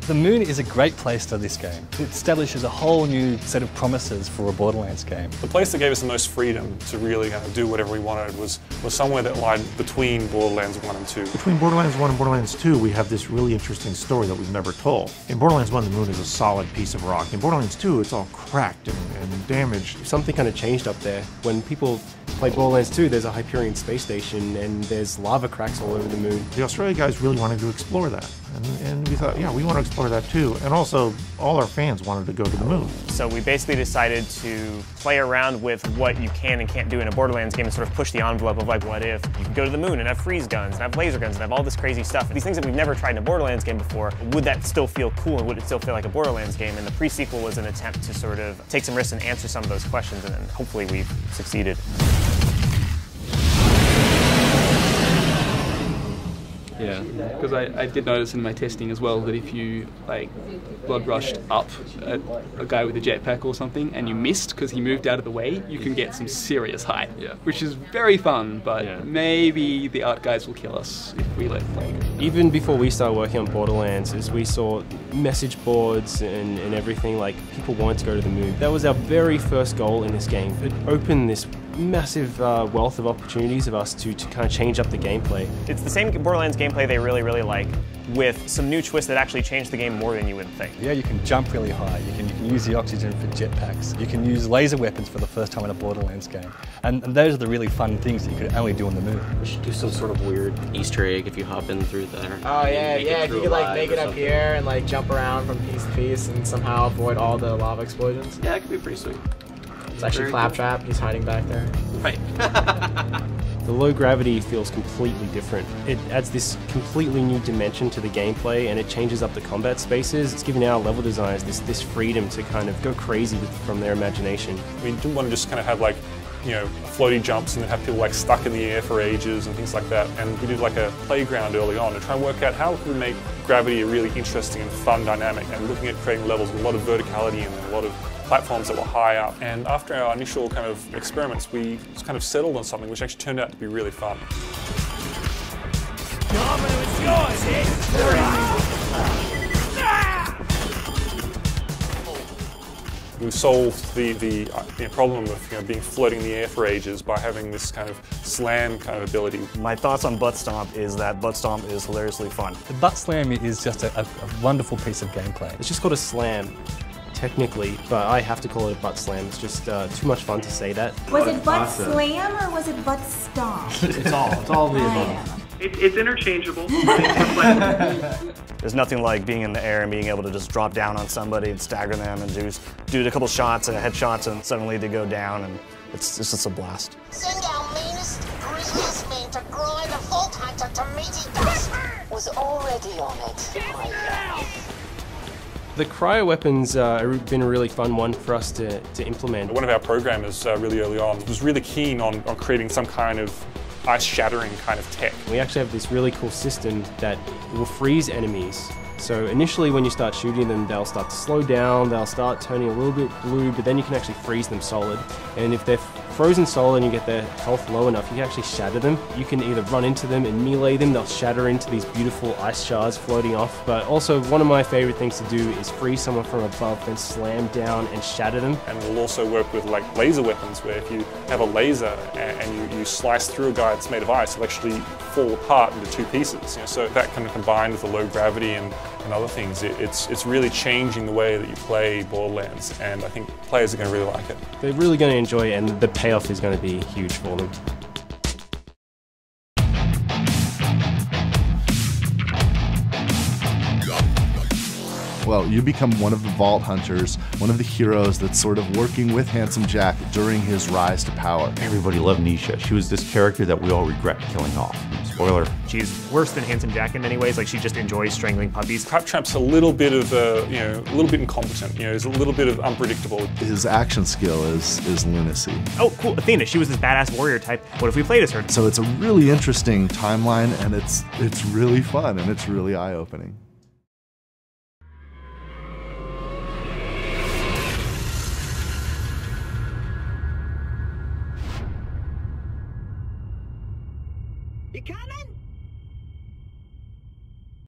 The moon is a great place for this game. It establishes a whole new set of promises for a Borderlands game. The place that gave us the most freedom to really kind of do whatever we wanted was somewhere that lied between Borderlands 1 and 2. Between Borderlands 1 and Borderlands 2, we have this really interesting story that we've never told. In Borderlands 1, the moon is a solid piece of rock. In Borderlands 2, it's all cracked and damaged. Something kind of changed up there. When people play Borderlands 2, there's a Hyperion space station and there's lava cracks all over the moon. The Australia guys really wanted to explore that. And we thought, yeah, we want to explore that too. And also, all our fans wanted to go to the moon. So we basically decided to play around with what you can and can't do in a Borderlands game and sort of push the envelope of like, what if you could go to the moon and have freeze guns and have laser guns and have all this crazy stuff. These things that we've never tried in a Borderlands game before, would that still feel cool and would it still feel like a Borderlands game? And the pre-sequel was an attempt to sort of take some risks and answer some of those questions, and then hopefully we've succeeded. Yeah, because I did notice in my testing as well that if you like blood rushed up at a guy with a jetpack or something and you missed because he moved out of the way, you can get some serious height, which is very fun, but maybe the art guys will kill us if we let play. Even before we started working on Borderlands, as we saw message boards and everything, like people wanted to go to the moon. That was our very first goal in this game. It opened this massive wealth of opportunities of us to kind of change up the gameplay. It's the same Borderlands gameplay they really like, with some new twists that actually change the game more than you would think. Yeah, you can jump really high, you can use the oxygen for jetpacks, you can use laser weapons for the first time in a Borderlands game. And those are the really fun things that you could only do on the moon. We should do some sort of weird Easter egg if you hop in through there. Oh yeah, if you could like make it up here and like jump around from piece to piece and somehow avoid all the lava explosions. Yeah, it could be pretty sweet. It's actually Claptrap, he's hiding back there. Right. The low gravity feels completely different. It adds this completely new dimension to the gameplay and it changes up the combat spaces. It's giving our level designers this freedom to kind of go crazy from their imagination. We didn't want to just kind of have like, you know, floaty jumps and then have people like stuck in the air for ages and things like that. And we did like a playground early on to try and work out how we could make gravity a really interesting and fun dynamic, and looking at creating levels with a lot of verticality and a lot of platforms that were high up. And after our initial kind of experiments, we just kind of settled on something which actually turned out to be really fun. We solved the problem of being floating in the air for ages by having this kind of slam kind of ability. My thoughts on Butt Stomp is that Butt Stomp is hilariously fun. The butt slam is just a wonderful piece of gameplay. It's just called a slam, technically, but I have to call it a butt slam. It's just too much fun to say that. Was it butt slam or was it butt stomp? It's all the above. It's interchangeable. There's nothing like being in the air and being able to just drop down on somebody and stagger them and do a couple shots and headshots and suddenly they go down, and it's just a blast. Send our meanest, grittiest men to grind a Vault Hunter to meaty dust. Was already on it. The cryo weapons have been a really fun one for us to implement. One of our programmers really early on was really keen on creating some kind of ice-shattering kind of tech. We actually have this really cool system that will freeze enemies. So initially when you start shooting them, they'll start to slow down, they'll start turning a little bit blue, but then you can actually freeze them solid. And if they're frozen solid and you get their health low enough, you can actually shatter them. You can either run into them and melee them, they'll shatter into these beautiful ice shards floating off. But also one of my favorite things to do is freeze someone from above, then slam down and shatter them. And we'll also work with like laser weapons, where if you have a laser and you slice through a guy that's made of ice, it'll actually fall apart into two pieces. So that kind of combined with the low gravity and other things, it's really changing the way that you play Borderlands, and I think players are going to really like it. They're really going to enjoy it, and the payoff is going to be huge for them. Well, you become one of the Vault Hunters, one of the heroes that's sort of working with Handsome Jack during his rise to power. Everybody loved Nisha. She was this character that we all regret killing off. Spoiler. She's worse than Handsome Jack in many ways. Like, she just enjoys strangling puppies. Claptrap's a little bit of a little bit incompetent. He's a little bit of unpredictable. His action skill is lunacy. Oh, cool, Athena. She was this badass warrior type. What if we played as her? So it's a really interesting timeline, and it's really fun, and it's really eye-opening. You coming?